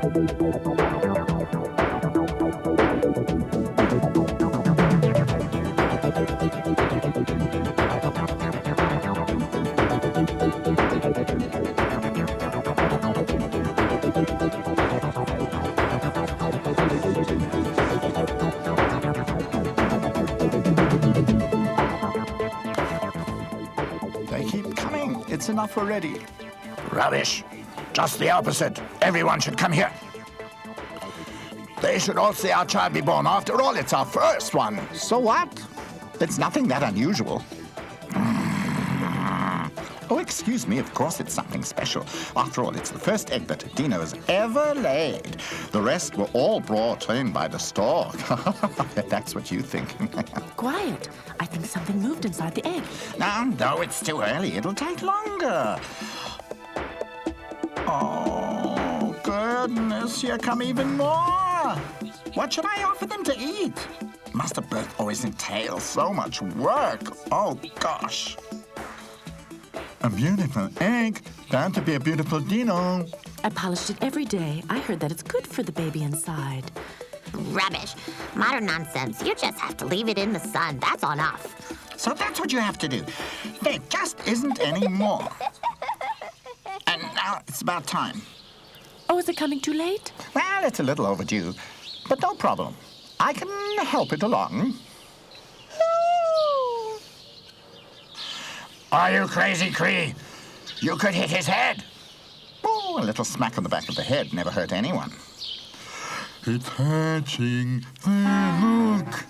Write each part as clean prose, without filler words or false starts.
They keep coming. It's enough already. Rubbish. Just the opposite. Everyone should come here. They should all see our child be born. After all, it's our first one. So what? It's nothing that unusual. Oh, excuse me, of course it's something special. After all, it's the first egg that Dino's ever laid. The rest were all brought in by the stork. If that's what you think. Quiet. I think something moved inside the egg. No, it's too early. It'll take longer. Oh, goodness, here come even more. What should I offer them to eat? Must have birth always entails so much work. Oh, gosh. A beautiful egg, bound to be a beautiful Dino. I polished it every day. I heard that it's good for the baby inside. Rubbish. Modern nonsense. You just have to leave it in the sun. That's enough. So that's what you have to do. There just isn't any more. And now it's about time. Oh, is it coming too late? Well, it's a little overdue, but no problem. I can help it along. Are you crazy, Cree? You could hit his head. Oh, a little smack on the back of the head never hurt anyone. It's hatching. Look.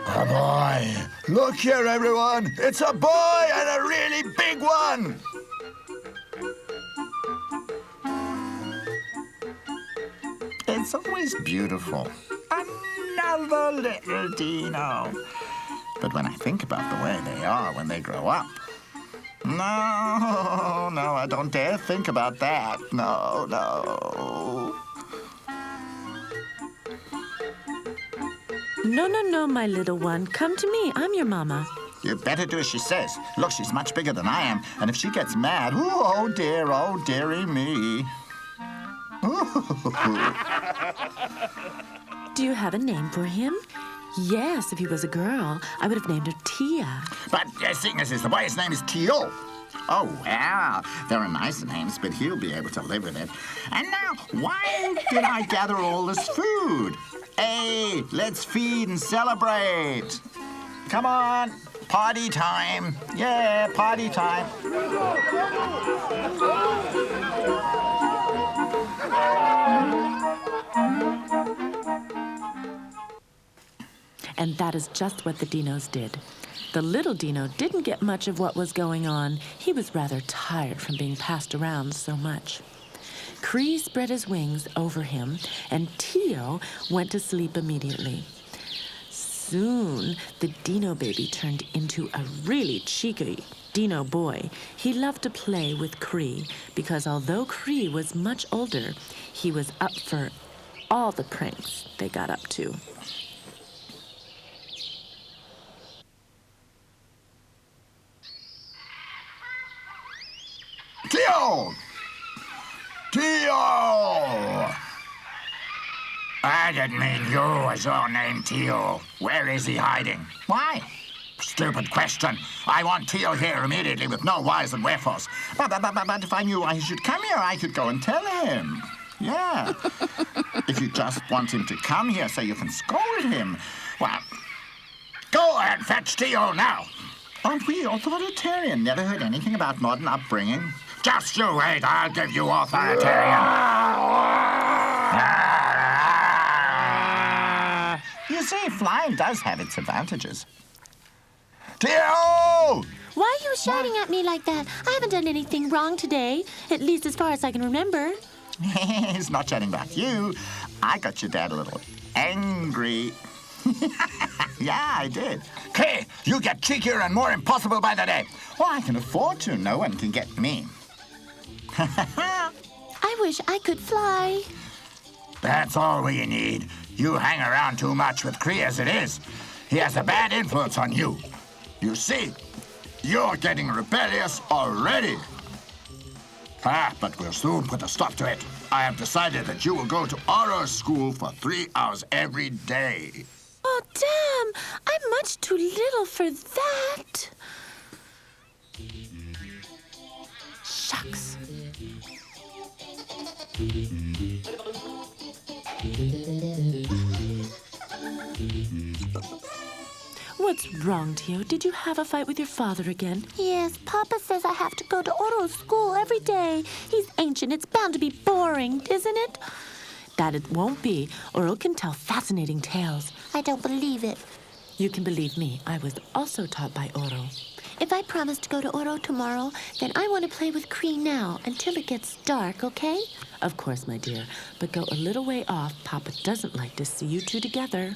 A boy. Look here, everyone. It's a boy and a really big one. It's always beautiful. Another little Dino. But when I think about the way they are when they grow up, no, I don't dare think about that. No. No, my little one. Come to me. I'm your mama. You better do as she says. Look, she's much bigger than I am, and if she gets mad, oh dearie me. Do you have a name for him? Yes, if he was a girl, I would have named her Tia. But seeing as the boy's name is Tio. Oh, well, there are nice names, but he'll be able to live with it. And now, why did I gather all this food? Hey, let's feed and celebrate. Come on, party time. Yeah, party time. And that is just what the Dinos did. The little Dino didn't get much of what was going on. He was rather tired from being passed around so much. Cree spread his wings over him, and Tio went to sleep immediately. Soon, the Dino baby turned into a really cheeky Dino boy. He loved to play with Cree because although Cree was much older, he was up for all the pranks they got up to. Tio! I didn't mean you as your name, Tio. Where is he hiding? Why? Stupid question. I want Tio here immediately with no whys and wherefores. But if I knew I should come here, I could go and tell him. Yeah. If you just want him to come here so you can scold him, well, go and fetch Tio now. Aren't we authoritarian? Never heard anything about modern upbringing. Just you wait, I'll give you authoritarian. You see, flying does have its advantages. Tio! Why are you shouting at me like that? I haven't done anything wrong today, at least as far as I can remember. He's not chatting about you. I got your dad a little angry. Yeah, I did. Cree, you get cheekier and more impossible by the day. Well, I can afford to. No one can get me. I wish I could fly. That's all we need. You hang around too much with Cree as it is. He has a bad influence on you. You see, you're getting rebellious already. But we'll soon put a stop to it. I have decided that you will go to Oro's school for 3 hours every day. Oh, damn! I'm much too little for that. Shucks. What's wrong, Tio? Did you have a fight with your father again? Yes, Papa says I have to go to Oro's school every day. He's ancient. It's bound to be boring, isn't it? That it won't be. Oro can tell fascinating tales. I don't believe it. You can believe me. I was also taught by Oro. If I promise to go to Oro tomorrow, then I want to play with Cree now until it gets dark, okay? Of course, my dear. But go a little way off. Papa doesn't like to see you two together.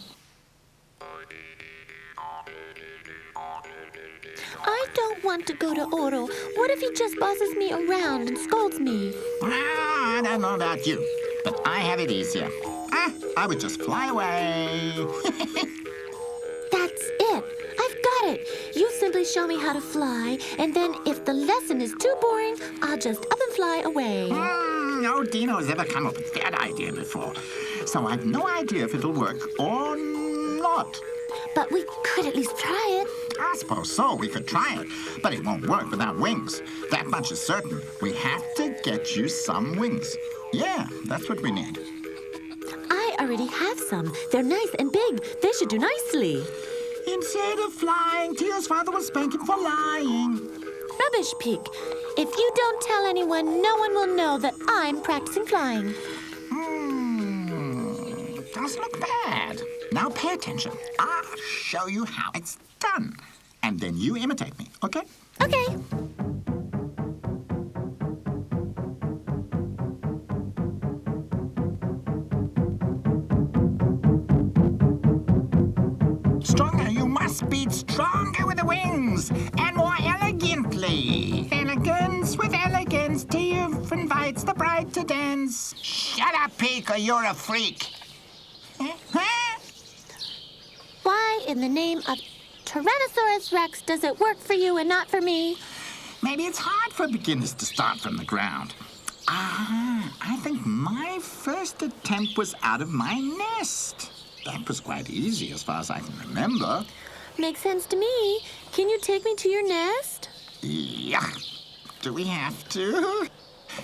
I don't want to go to Oro. What if he just bosses me around and scolds me? I don't know about you, but I have it easier. I would just fly away. That's it. I've got it. You simply show me how to fly, and then if the lesson is too boring, I'll just up and fly away. No Dino's ever come up with that idea before, so I've no idea if it'll work or not. But we could at least try it. I suppose so. We could try it, but it won't work without wings. That much is certain. We have to get you some wings. Yeah, that's what we need. I already have some. They're nice and big. They should do nicely. Instead of flying, Tio's father will spank him for lying. Rubbish, Peak. If you don't tell anyone, no one will know that I'm practicing flying. Doesn't look bad. Now pay attention. I'll show you how it's done. And then you imitate me, okay? Okay. Stronger, you must beat stronger with the wings. And more elegantly. Elegance with elegance. Tio invites the bride to dance. Shut up, Peak, or you're a freak. Why in the name of Tyrannosaurus Rex does it work for you and not for me? Maybe it's hard for beginners to start from the ground. I think my first attempt was out of my nest. That was quite easy as far as I can remember. Makes sense to me. Can you take me to your nest? Yeah. Do we have to?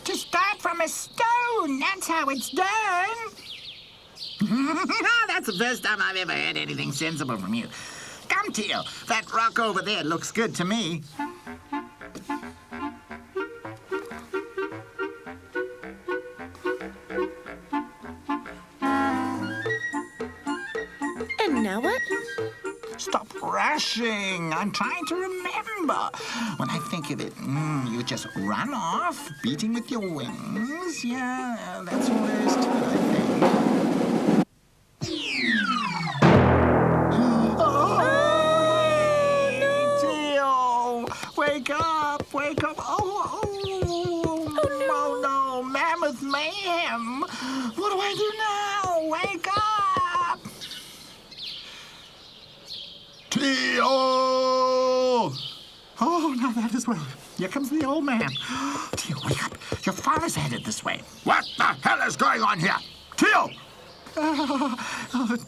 To start from a stone. That's how it's done. That's the first time I've ever heard anything sensible from you. Come, Tio. That rock over there looks good to me. And now what? Stop rushing. I'm trying to remember. When I think of it, you just run off, beating with your wings. Yeah, that's all there is to it, I think. Wake up! Wake up! Oh no! Mammoth mayhem! What do I do now? Wake up! Tio! Oh, now that is well. Here comes the old man. Tio, wake up! Your father's headed this way. What the hell is going on here? Tio!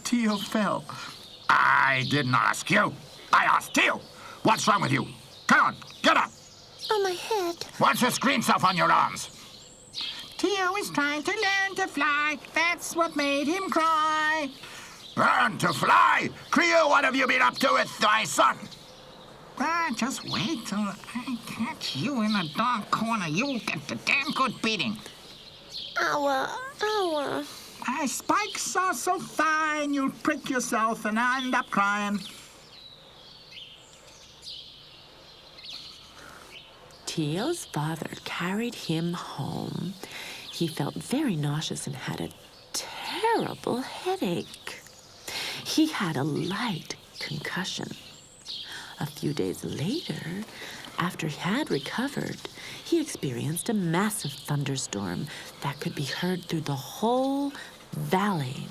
Tio fell. I didn't ask you. I asked Tio. What's wrong with you? Come on, get up. On my head. What's this green stuff on your arms? Tio is trying to learn to fly. That's what made him cry. Learn to fly? Creo, what have you been up to with my son? Just wait till I catch you in a dark corner. You'll get the damn good beating. Ow. My spikes are so fine, you'll prick yourself and end up crying. Tio's father carried him home. He felt very nauseous and had a terrible headache. He had a light concussion. A few days later, after he had recovered, he experienced a massive thunderstorm that could be heard through the whole valley.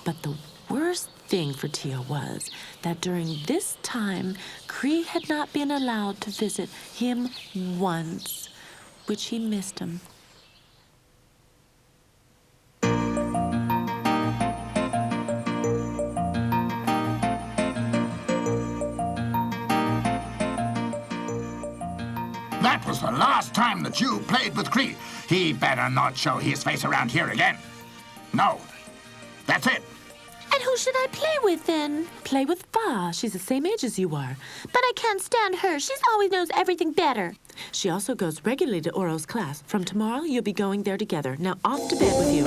But the worst thing for Tio was that during this time, Cree had not been allowed to visit him once, which he missed him. That was the last time that you played with Cree. He better not show his face around here again. No. That's it. And who should I play with then? Play with Fa. She's the same age as you are. But I can't stand her. She always knows everything better. She also goes regularly to Oro's class. From tomorrow, you'll be going there together. Now off to bed with you.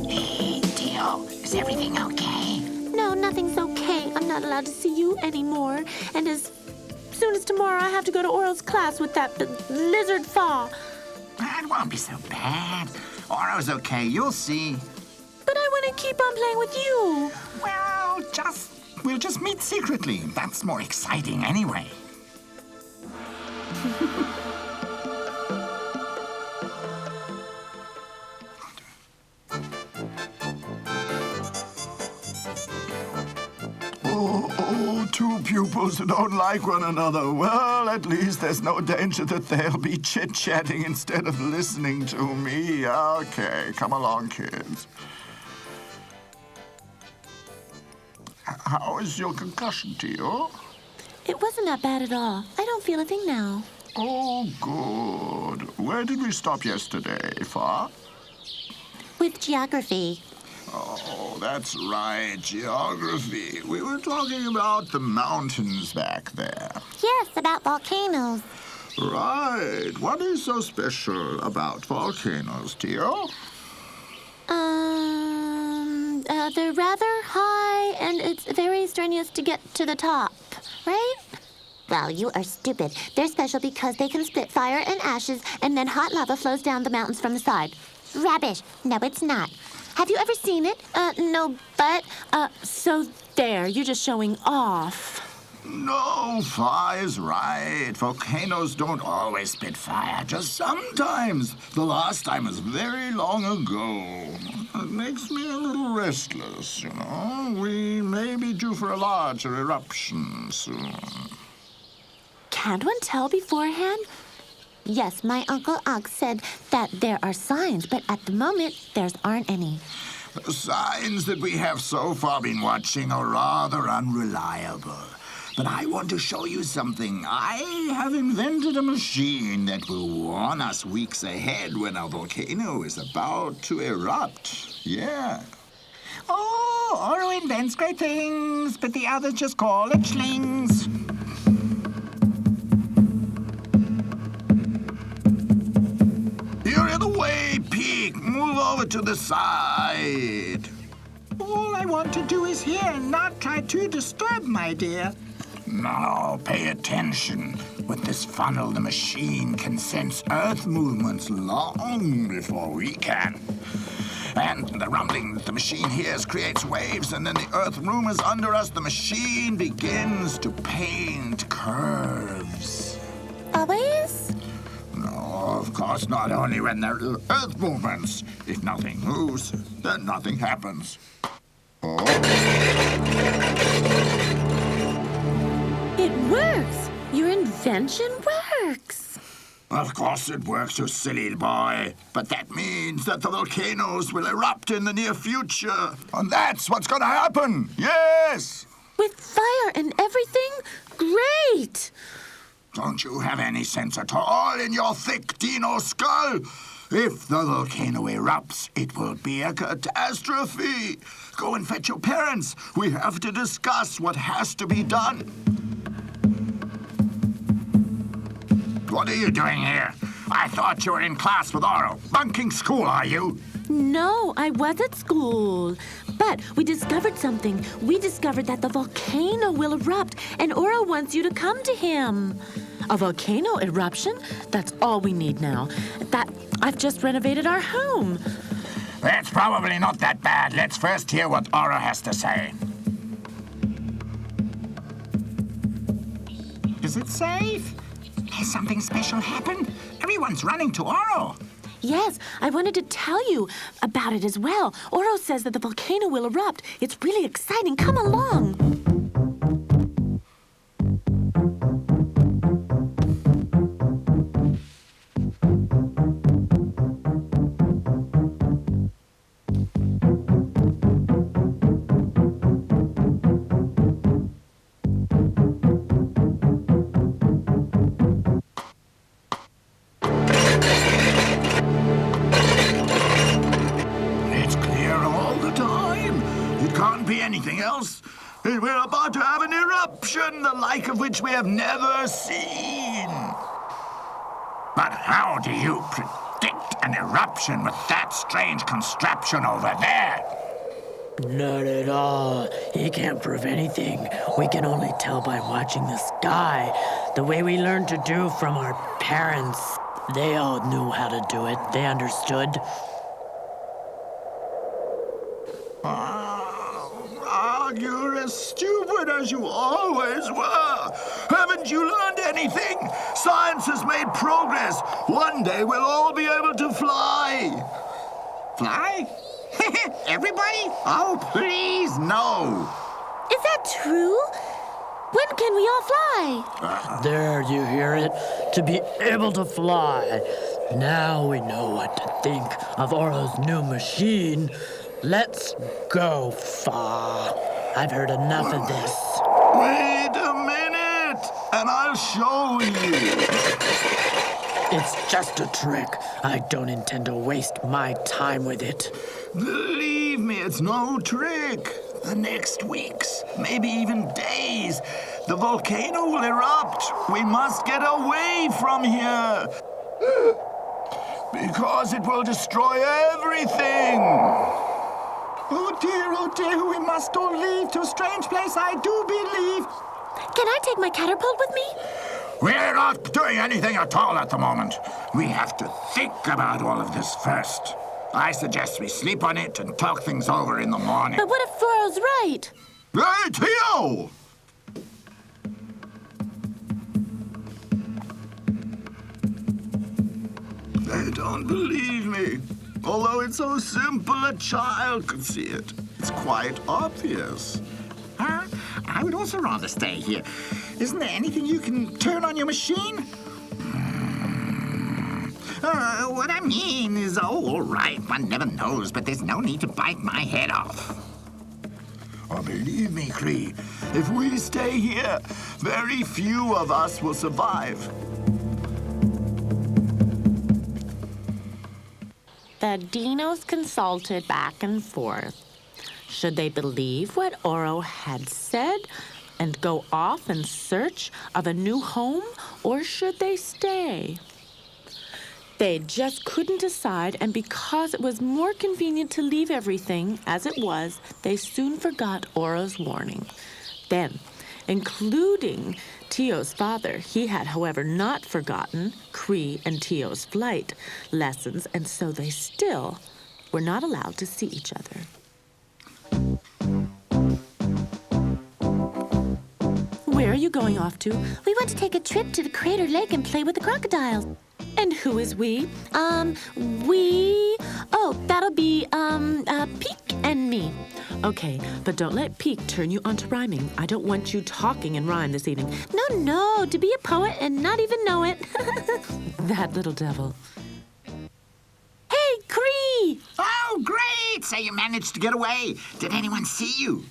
Hey, Tio, is everything okay? No, nothing's okay. I'm not allowed to see you anymore. And as soon as tomorrow, I have to go to Oro's class with that lizard Fa. It won't be so bad. Oro's okay, you'll see. But I want to keep on playing with you. Well, we'll just meet secretly. That's more exciting anyway. Oh, two pupils who don't like one another. Well, at least there's no danger that they'll be chit-chatting instead of listening to me. Okay, come along, kids. How is your concussion, Tio? It wasn't that bad at all. I don't feel a thing now. Oh, good. Where did we stop yesterday, Fa? With geography. Oh, that's right, geography. We were talking about the mountains back there. Yes, about volcanoes. Right. What is so special about volcanoes, Tio? They're rather high, and it's very strenuous to get to the top, right? Well, you are stupid. They're special because they can spit fire and ashes, and then hot lava flows down the mountains from the side. Rubbish. No, it's not. Have you ever seen it? No, but... So there, you're just showing off. No, Fa is right. Volcanoes don't always spit fire, just sometimes. The last time was very long ago. It makes me a little restless, you know. We may be due for a larger eruption soon. Can't one tell beforehand? Yes, my Uncle Ugg said that there are signs, but at the moment, there aren't any. The signs that we have so far been watching are rather unreliable. But I want to show you something. I have invented a machine that will warn us weeks ahead when a volcano is about to erupt. Yeah. Oh, Oro invents great things, but the others just call it slings. You're in the way, Peak. Move over to the side. All I want to do is hear and not try to disturb, my dear. Now, pay attention. With this funnel, the machine can sense Earth movements long before we can. And the rumbling that the machine hears creates waves, and then the Earth rumors under us, the machine begins to paint curves. Always? No, of course not, only when there are Earth movements. If nothing moves, then nothing happens. It works! Your invention works! Of course it works, you silly boy. But that means that the volcanoes will erupt in the near future. And that's what's going to happen. Yes! With fire and everything? Great! Don't you have any sense at all in your thick dino skull? If the volcano erupts, it will be a catastrophe. Go and fetch your parents. We have to discuss what has to be done. What are you doing here? I thought you were in class with Oro. Bunking school, are you? No, I was at school. But we discovered something. We discovered that the volcano will erupt, and Oro wants you to come to him. A volcano eruption? That's all we need now. I've just renovated our home. That's probably not that bad. Let's first hear what Oro has to say. Is it safe? Has something special happened? Everyone's running to Oro. Yes, I wanted to tell you about it as well. Oro says that the volcano will erupt. It's really exciting. Come along. It's clear all the time. It can't be anything else. We're about to have an eruption, the like of which we have never seen. But how do you predict an eruption with that strange contraption over there? Not at all. He can't prove anything. We can only tell by watching the sky, the way we learned to do from our parents. They all knew how to do it. They understood. You're as stupid as you always were. Haven't you learned anything? Science has made progress. One day we'll all be able to fly. Fly? Everybody? Oh, please, no. Is that true? When can we all fly? There, you hear it? To be able to fly. Now we know what to think of Oro's new machine. Let's go far. I've heard enough of this. Wait a minute, and I'll show you. It's just a trick. I don't intend to waste my time with it. Believe me, it's no trick. The next weeks, maybe even days, the volcano will erupt. We must get away from here. Because it will destroy everything. Oh dear, we must all leave to a strange place, I do believe. Can I take my catapult with me? We're not doing anything at all at the moment. We have to think about all of this first. I suggest we sleep on it and talk things over in the morning. But what if Oro's right? Hey, Theo! They don't believe me. Although it's so simple, a child could see it. It's quite obvious. Huh? I would also rather stay here. Isn't there anything you can turn on your machine? What I mean is, all right, one never knows, but there's no need to bite my head off. Oh, believe me, Cree, if we stay here, very few of us will survive. The dinos consulted back and forth. Should they believe what Oro had said and go off in search of a new home, or should they stay? They just couldn't decide, and because it was more convenient to leave everything as it was, they soon forgot Oro's warning. Then, including Tio's father, he had, however, not forgotten Cree and Tio's flight lessons, and so they still were not allowed to see each other. Where are you going off to? We want to take a trip to the crater lake and play with the crocodiles. And who is we? That'll be, Peek and me. Okay, but don't let Peek turn you onto rhyming. I don't want you talking in rhyme this evening. No, to be a poet and not even know it. That little devil. Hey, Cree! Oh, great! So you managed to get away. Did anyone see you?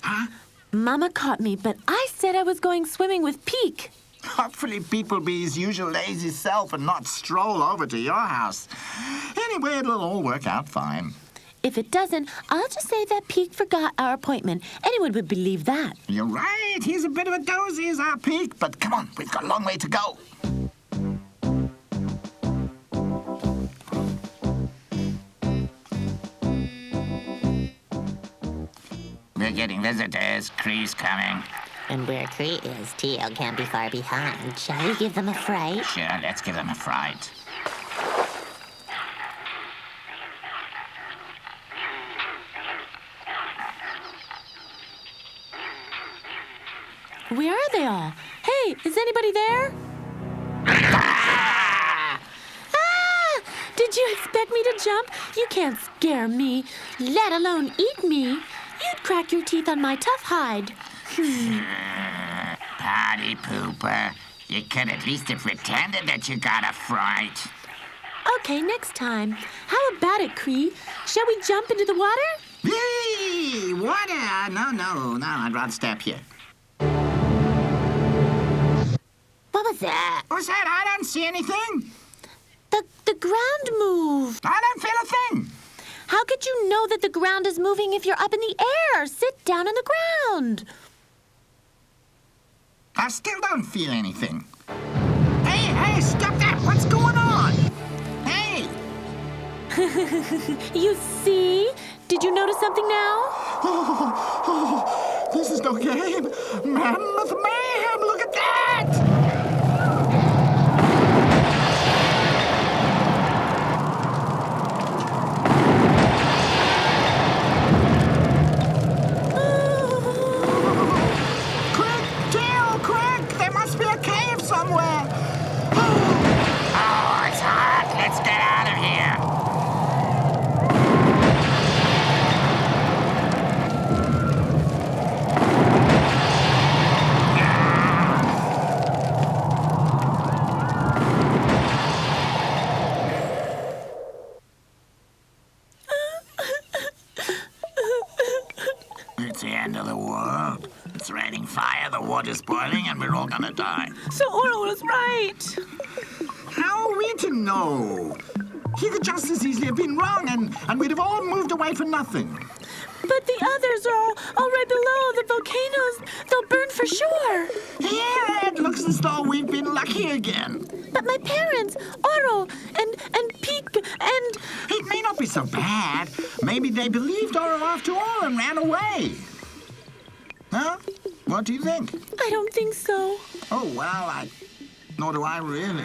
Huh? Mama caught me, but I said I was going swimming with Peek. Hopefully Pete will be his usual lazy self and not stroll over to your house. Anyway, it'll all work out fine. If it doesn't, I'll just say that Peek forgot our appointment. Anyone would believe that. You're right. He's a bit of a dozy, is our Pete. But come on, we've got a long way to go. We're getting visitors. Cree's coming. And where Cree is, Tio can't be far behind. Shall we give them a fright? Sure, let's give them a fright. Where are they all? Hey, is anybody there? Ah! Did Did you expect me to jump? You can't scare me, let alone eat me. You'd crack your teeth on my tough hide. Party pooper. You could at least have pretended that you got a fright. Okay, next time. How about it, Cree? Shall we jump into the water? Yee! Water! No, I'd rather stay up here. What was that? What's that? I don't see anything. The ground moved. I don't feel a thing. How could you know that the ground is moving if you're up in the air? Sit down on the ground. I still don't feel anything. Hey, stop that! What's going on? Hey! You see? Did you notice something now? This is no game. Mammoth mayhem, look at that! Quick! There must be a cave somewhere! Oh, it's hot! Let's get out of here! It's the end of the world. It's raining fire, the water's boiling, and we're all gonna die. So Oro was right. How are we to know? He could just as easily have been wrong, and we'd have all moved away for nothing. But the others are all right below the volcanoes. They'll burn for sure. Yeah, it looks as though we've been lucky again. But my parents, Oro and Peek and... It may not be so bad. Maybe they believed Oro after all and ran away. Huh? What do you think? I don't think so. Oh, well, nor do I really.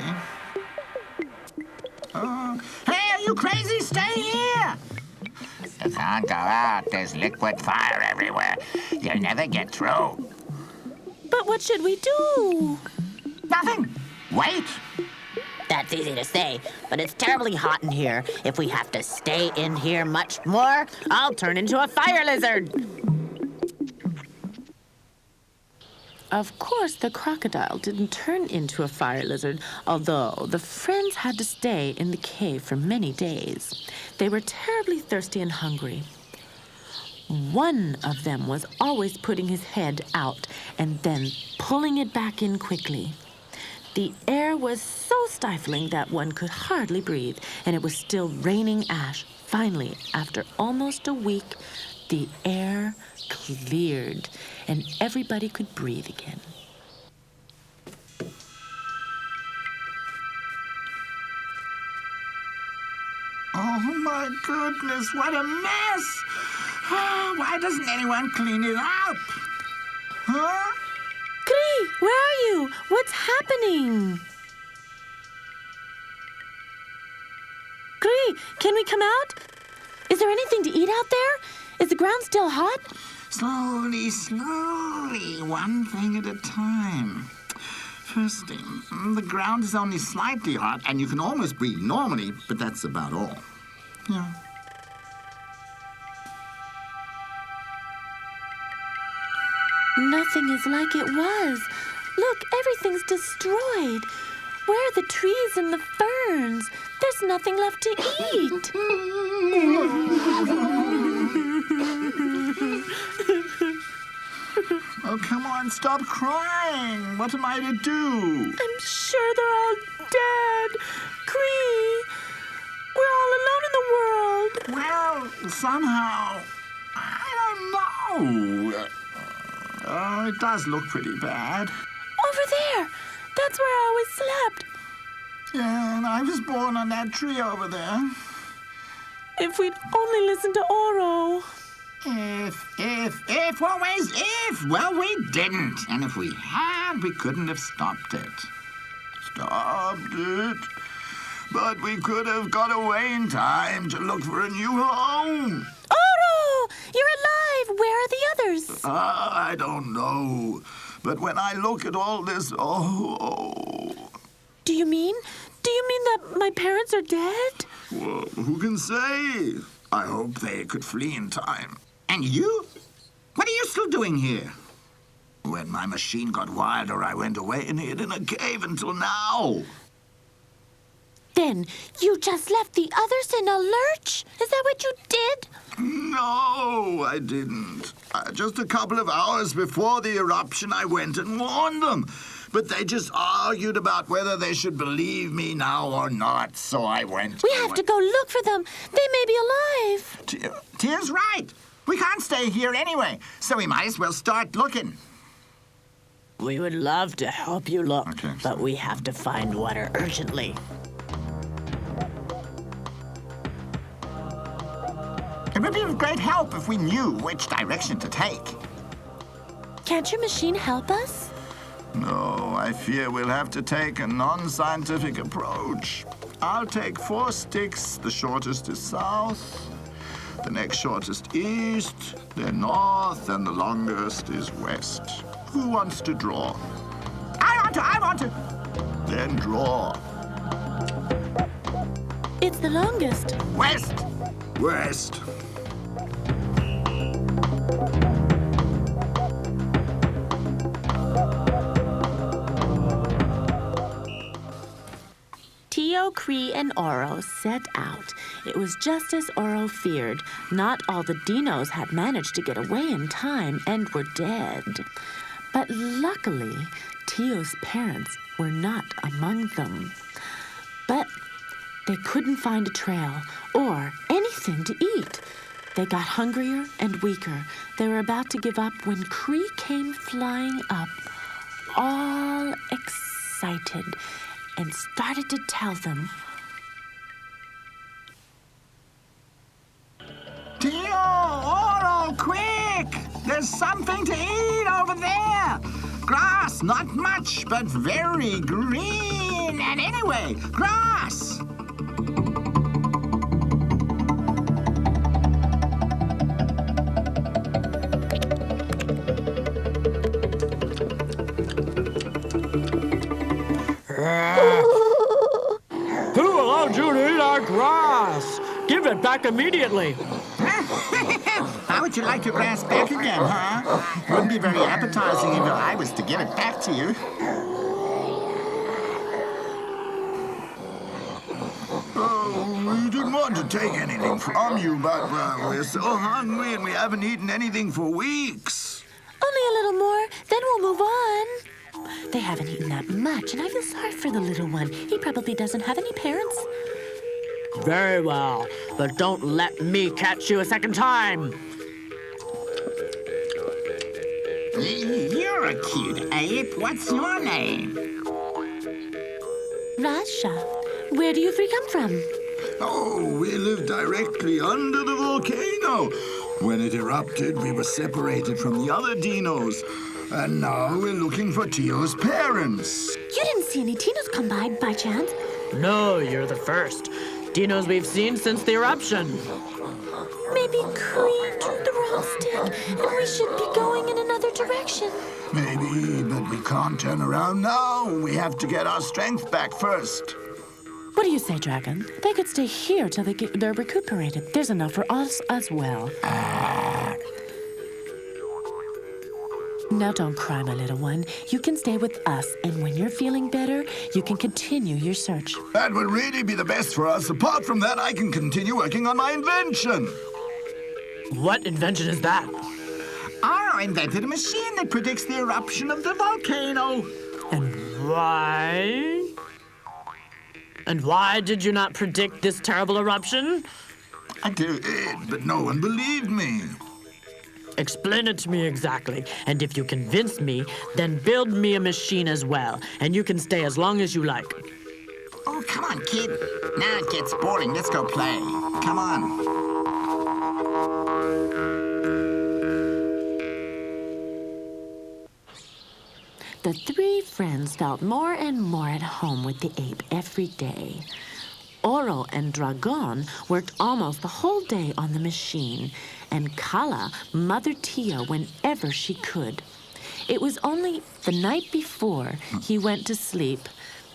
Hey, are you crazy? Stay here! You can't go out. There's liquid fire everywhere. You'll never get through. But what should we do? Nothing. Wait. That's easy to say, but it's terribly hot in here. If we have to stay in here much more, I'll turn into a fire lizard. Of course, the crocodile didn't turn into a fire lizard, although the friends had to stay in the cave for many days. They were terribly thirsty and hungry. One of them was always putting his head out and then pulling it back in quickly. The air was so stifling that one could hardly breathe, and it was still raining ash. Finally, after almost a week, the air cleared, and everybody could breathe again. Oh, my goodness, what a mess! Oh, why doesn't anyone clean it up? Huh? Cree, where are you? What's happening? Cree, can we come out? Is there anything to eat out there? Is the ground still hot? Slowly, one thing at a time. First thing, the ground is only slightly hot, and you can almost breathe normally, but that's about all. Yeah. Nothing is like it was. Look, everything's destroyed. Where are the trees and the ferns? There's nothing left to eat. Oh, come on, stop crying. What am I to do? I'm sure they're all dead. Cree, we're all alone in the world. Well, somehow, I don't know. Oh, it does look pretty bad. Over there. That's where I always slept. Yeah, and I was born on that tree over there. If we'd only listened to Oro. If, always if. Well, we didn't. And if we had, we couldn't have stopped it. But we could have got away in time to look for a new home. Oro! You're alive! Where are the others? I don't know. But when I look at all this, Do you mean that my parents are dead? Well, who can say? I hope they could flee in time. And you? What are you still doing here? When my machine got wilder, I went away and hid in a cave until now. Then you just left the others in a lurch? Is that what you did? No, I didn't. Just a couple of hours before the eruption, I went and warned them. But they just argued about whether they should believe me now or not, so I went. We have to go look for them. They may be alive. Tier's right. We can't stay here anyway, so we might as well start looking. We would love to help you look, Okay, but we have to find water urgently. It would be of great help if we knew which direction to take. Can't your machine help us? No, I fear we'll have to take a non-scientific approach. I'll take 4 sticks. The shortest is south, the next shortest east, then north, and the longest is west. Who wants to draw? I want to. Then draw. It's the longest. West. West. Tio, Cree, and Oro set out. It was just as Oro feared. Not all the dinos had managed to get away in time and were dead. But luckily, Tio's parents were not among them. But they couldn't find a trail or anything to eat. They got hungrier and weaker. They were about to give up when Cree came flying up, all excited, and started to tell them. Tio, Oro, quick! There's something to eat over there. Grass, not much, but very green. And anyway, grass. Who allowed you to eat our grass? Give it back immediately. How would you like your grass back again, huh? Wouldn't be very appetizing if I was to give it back to you. Oh, we didn't want to take anything from you, but we're so hungry and we haven't eaten anything for weeks. Only a little more, then we'll move on. They haven't eaten that much, and I feel sorry for the little one. He probably doesn't have any parents. Very well, but don't let me catch you a second time. You're a cute ape. What's your name? Rasha, where do you three come from? Oh, we live directly under the volcano. When it erupted, we were separated from the other dinos. And now we're looking for Tio's parents. You didn't see any Tinos come by chance? No, you're the first. Dinos we've seen since the eruption. Maybe Cree drew the wrong stick, and we should be going in another direction. Maybe, but we can't turn around now. We have to get our strength back first. What do you say, Dragon? They could stay here till they're recuperated. There's enough for us as well. Now don't cry, my little one. You can stay with us, and when you're feeling better, you can continue your search. That would really be the best for us. Apart from that, I can continue working on my invention. What invention is that? Oro invented a machine that predicts the eruption of the volcano. And why? And why did you not predict this terrible eruption? I did, but no one believed me. Explain it to me exactly, and if you convince me, then build me a machine as well, and you can stay as long as you like. Oh, come on, kid. Now it gets boring. Let's go play. Come on. The three friends felt more and more at home with the ape every day. Oro and Dragon worked almost the whole day on the machine, and Kala mothered Tio whenever she could. It was only the night before he went to sleep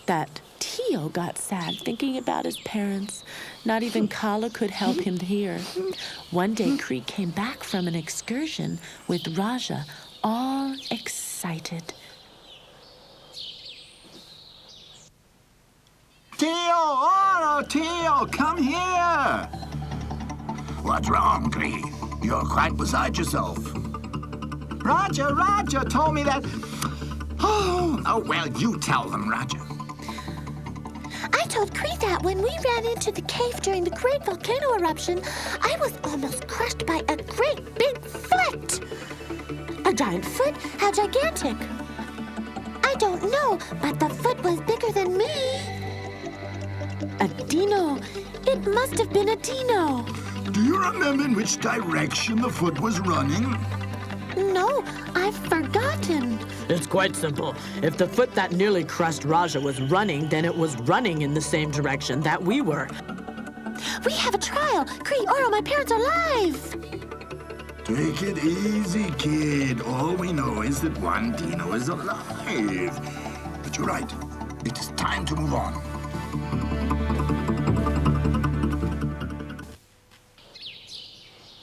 that Tio got sad thinking about his parents. Not even Kala could help him here. One day, Cree came back from an excursion with Raja, all excited. Tio! Oh, Tio! Come here! What's wrong, Cree? You're quite beside yourself. Roger told me that... Oh, well, you tell them, Roger. I told Cree that when we ran into the cave during the great volcano eruption, I was almost crushed by a great big foot. A giant foot? How gigantic? I don't know, but the foot was bigger than me. A dino. It must have been a dino. Do you remember in which direction the foot was running? No, I've forgotten. It's quite simple. If the foot that nearly crushed Raja was running, then it was running in the same direction that we were. We have a trial. Cree, Oro, my parents are live. Take it easy, kid. All we know is that one dino is alive. But you're right. It is time to move on.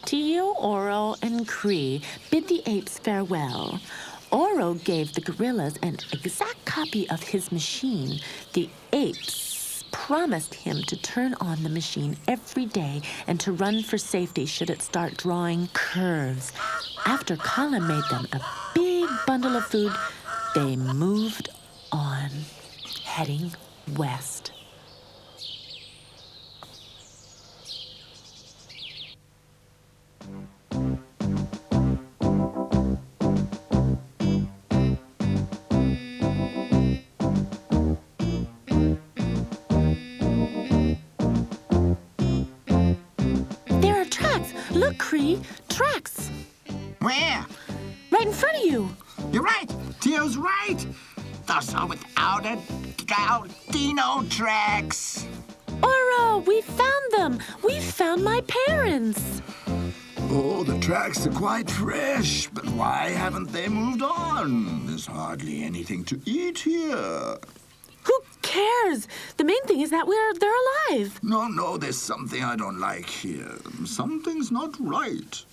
Tio, Oro, and Cree bid the apes farewell. Oro gave the gorillas an exact copy of his machine. The apes promised him to turn on the machine every day and to run for safety should it start drawing curves. After Kala made them a big bundle of food, they moved on, heading west. Look, Cree, tracks. Where? Right in front of you. You're right. Tio's right. Those are without a doubt dino tracks. Oro, we found them. We found my parents. Oh, the tracks are quite fresh, but why haven't they moved on? There's hardly anything to eat here. Who cares? The main thing is that they're alive. No, there's something I don't like here. Something's not right.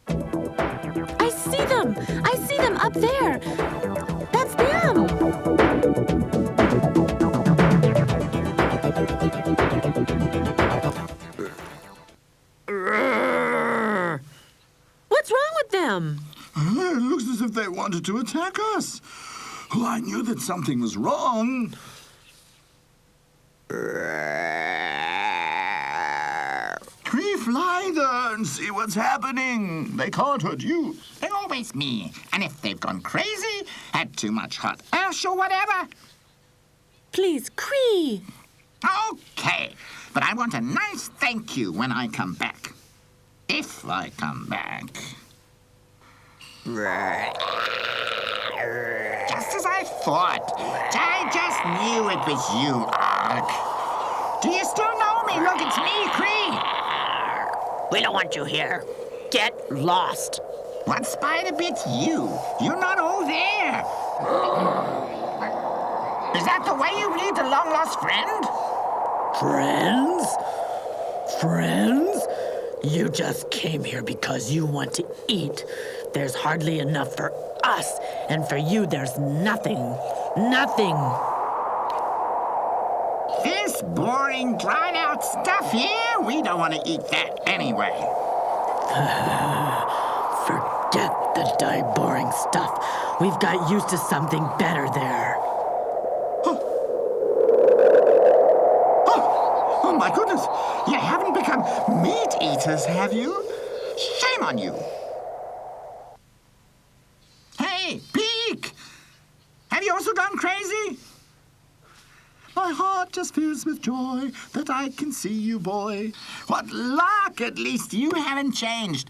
I see them. I see them up there. That's them. What's wrong with them? It looks as if they wanted to attack us. Well, I knew that something was wrong. Cree, fly there and see what's happening. They can't hurt you. They're always me. And if they've gone crazy, had too much hot ash or whatever. Please, Cree. Okay, but I want a nice thank you when I come back. If I come back. Just as I thought. I just knew it was you, Ark. Do you still know me? Look, it's me, Cree. We don't want you here. Get lost. What spider bit you? You're not over there. Is that the way you greet a long-lost friend? Friends? Friends? You just came here because you want to eat. There's hardly enough for us, and for you there's nothing. Nothing. This boring, dried-out stuff here? We don't want to eat that anyway. Forget the boring stuff. We've got used to something better there. Oh, my goodness. You haven't become meat eaters, have you? Shame on you. Hey, Peek! Have you also gone crazy? My heart just fills with joy that I can see you, boy. What luck! At least you haven't changed.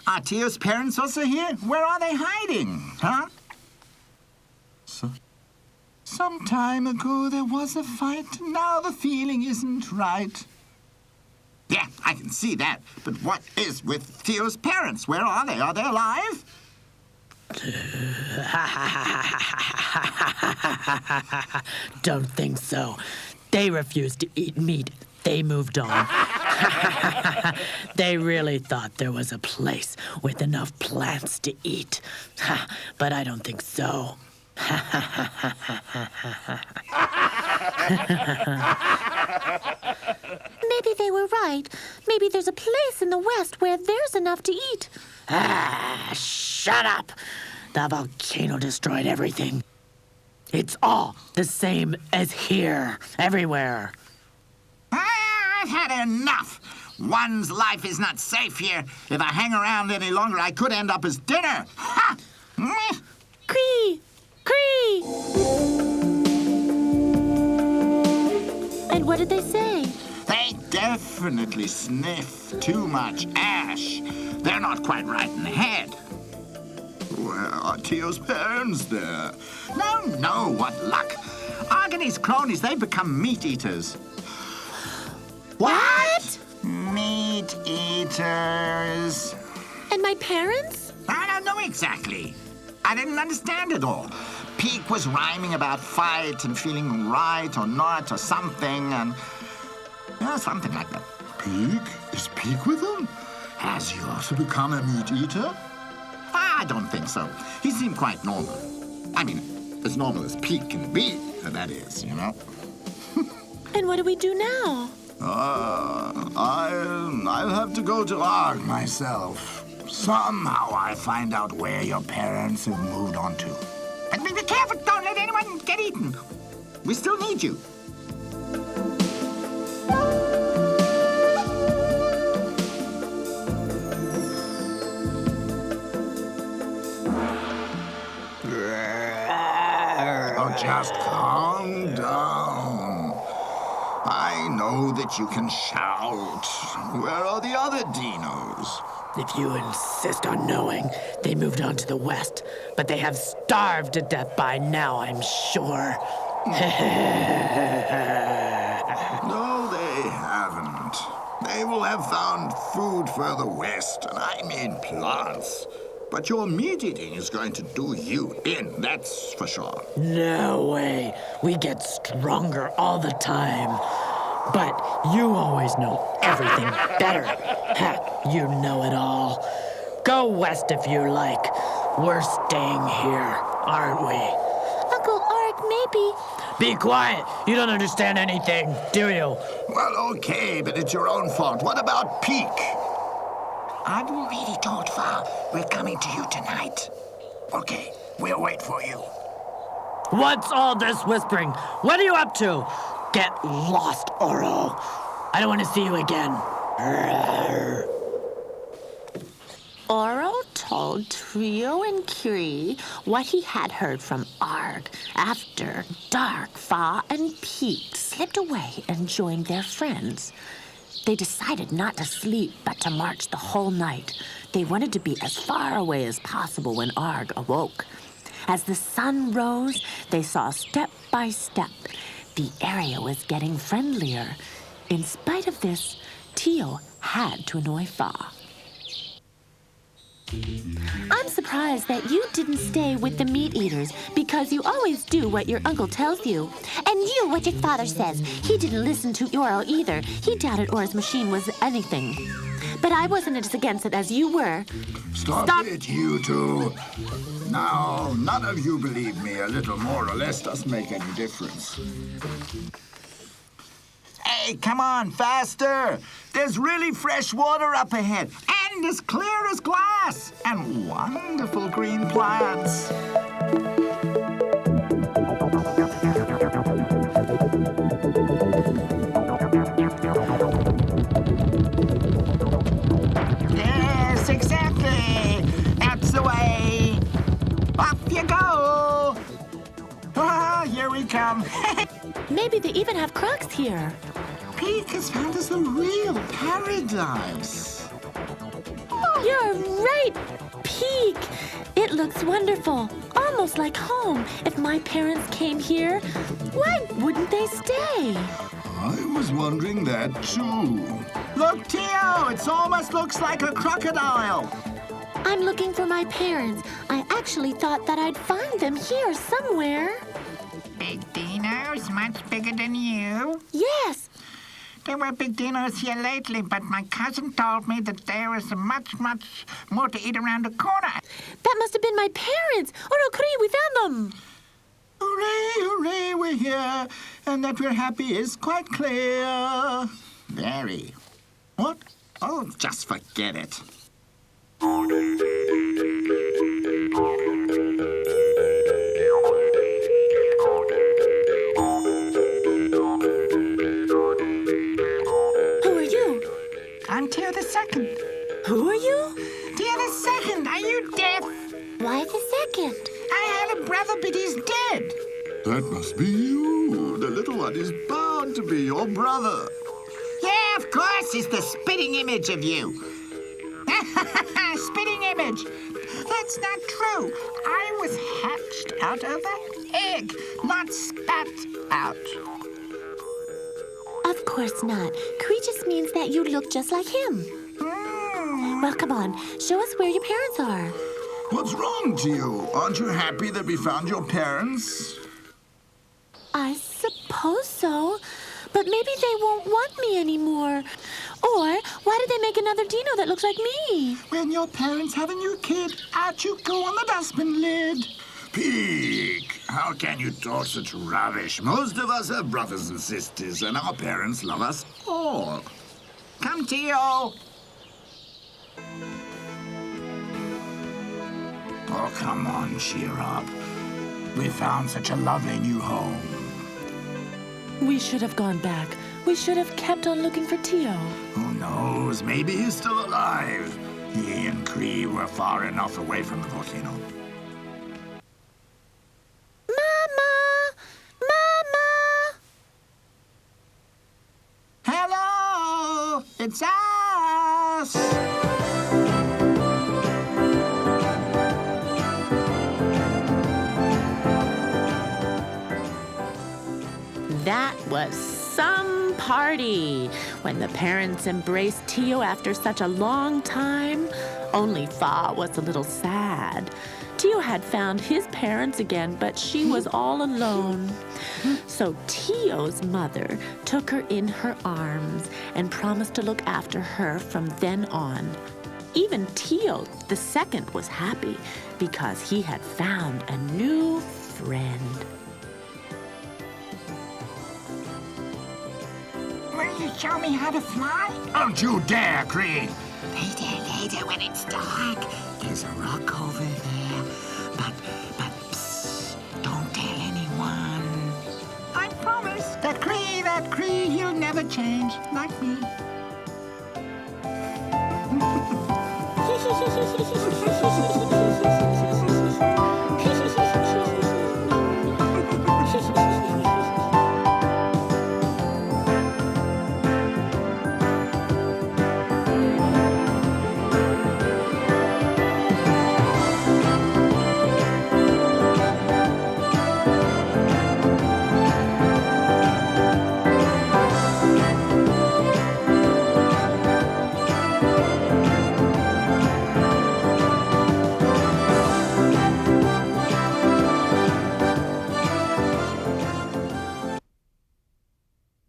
Are Tio's parents also here? Where are they hiding, huh? Some time ago there was a fight. Now the feeling isn't right. Yeah, I can see that. But what is with Tio's parents? Where are they? Are they alive? Don't think so. They refused to eat meat. They moved on. They really thought there was a place with enough plants to eat. But I don't think so. Maybe they were right. Maybe there's a place in the West where there's enough to eat. Shut up! The volcano destroyed everything. It's all the same as here, everywhere. I've had enough. One's life is not safe here. If I hang around any longer, I could end up as dinner. Ha! Meh. Cree! Cree! And what did they say? They definitely sniff too much ash. They're not quite right in the head. Where are Tio's parents there? No, what luck. Arg and his cronies, they've become meat eaters. What? Meat eaters. And my parents? I don't know exactly. I didn't understand it all. Peak was rhyming about fight and feeling right or not or something, and something like that. Peak? Is Peak with them? Has he also become a meat eater? I don't think so. He seemed quite normal. I mean, as normal as Peak can be, that is, you know. And what do we do now? I'll have to go to Arg myself. Somehow I find out where your parents have moved on to. And be careful, don't let anyone get eaten. We still need you. Oh, just calm down. I know that you can shout. Where are the other dinos? If you insist on knowing, they moved on to the west, but they have starved to death by now, I'm sure. No, they haven't. They will have found food further west, and I mean plants. But your meat eating is going to do you in, that's for sure. No way. We get stronger all the time. But you always know everything better. Ha, you know it all. Go west if you like. We're staying here, aren't we? Uncle Arg, maybe. Be quiet. You don't understand anything, do you? Well, okay, but it's your own fault. What about Peak? I've already told Fa we're coming to you tonight. Okay, we'll wait for you. What's all this whispering? What are you up to? Get lost, Oro. I don't want to see you again. Oro told Trio and Curie what he had heard from Arg. After dark, Fa and Peak slipped away and joined their friends. They decided not to sleep, but to march the whole night. They wanted to be as far away as possible when Arg awoke. As the sun rose, they saw step by step. The area was getting friendlier. In spite of this, Tio had to annoy Fa. I'm surprised that you didn't stay with the meat eaters because you always do what your uncle tells you. And you what your father says. He didn't listen to Oro either. He doubted Oro's machine was anything. But I wasn't as against it as you were. Stop it, you two. Now, none of you believe me. A little more or less doesn't make any difference. Hey, come on, faster. There's really fresh water up ahead, and as clear as glass, and wonderful green plants. Yes, exactly. That's the way. Off you go. Ah, here we come. Maybe they even have crocs here. Peak has found us a real paradise. You're right, Peak. It looks wonderful, almost like home. If my parents came here, why wouldn't they stay? I was wondering that too. Look, Tio, it almost looks like a crocodile. I'm looking for my parents. I actually thought that I'd find them here somewhere. Big dinos, much bigger than you? Yes. There were big dinos here lately, but my cousin told me that there was much more to eat around the corner. That must have been my parents. Oh no, Cree, we found them. Hooray, hooray, we're here. And that we're happy is quite clear. Very. What? Oh, just forget it. Who are you? I'm Tio the Second. Who are you? Tio the Second, are you deaf? Why the second? I have a brother, but he's dead. That must be you. The little one is bound to be your brother. Yeah, of course, he's the spitting image of you. Spitting image. That's not true. I was hatched out of an egg, not spat out. Of course not. Cree just means that you look just like him. Well, come on. Show us where your parents are. What's wrong to you? Aren't you happy that we found your parents? I suppose so. But maybe they won't want me anymore. Or why did they make another Dino that looks like me? When your parents have a new kid, out you go on the dustbin lid. Pig! How can you talk such rubbish? Most of us have brothers and sisters, and our parents love us all. Come, Tio. Oh, come on, cheer up. We found such a lovely new home. We should have gone back. We should have kept on looking for Tio. Who knows? Maybe he's still alive. He and Cree were far enough away from the volcano. Mama! Mama! Hello, it's us. That was some party. When the parents embraced Tio after such a long time, only Fa was a little sad. Tio had found his parents again, but she was all alone. So Tio's mother took her in her arms and promised to look after her from then on. Even Tio the Second was happy because he had found a new friend. Will you show me how to fly? Don't you dare, Cree! Later, when it's dark. There's a rock over there. But, psst, don't tell anyone. I promise. That Cree, he'll never change, like me.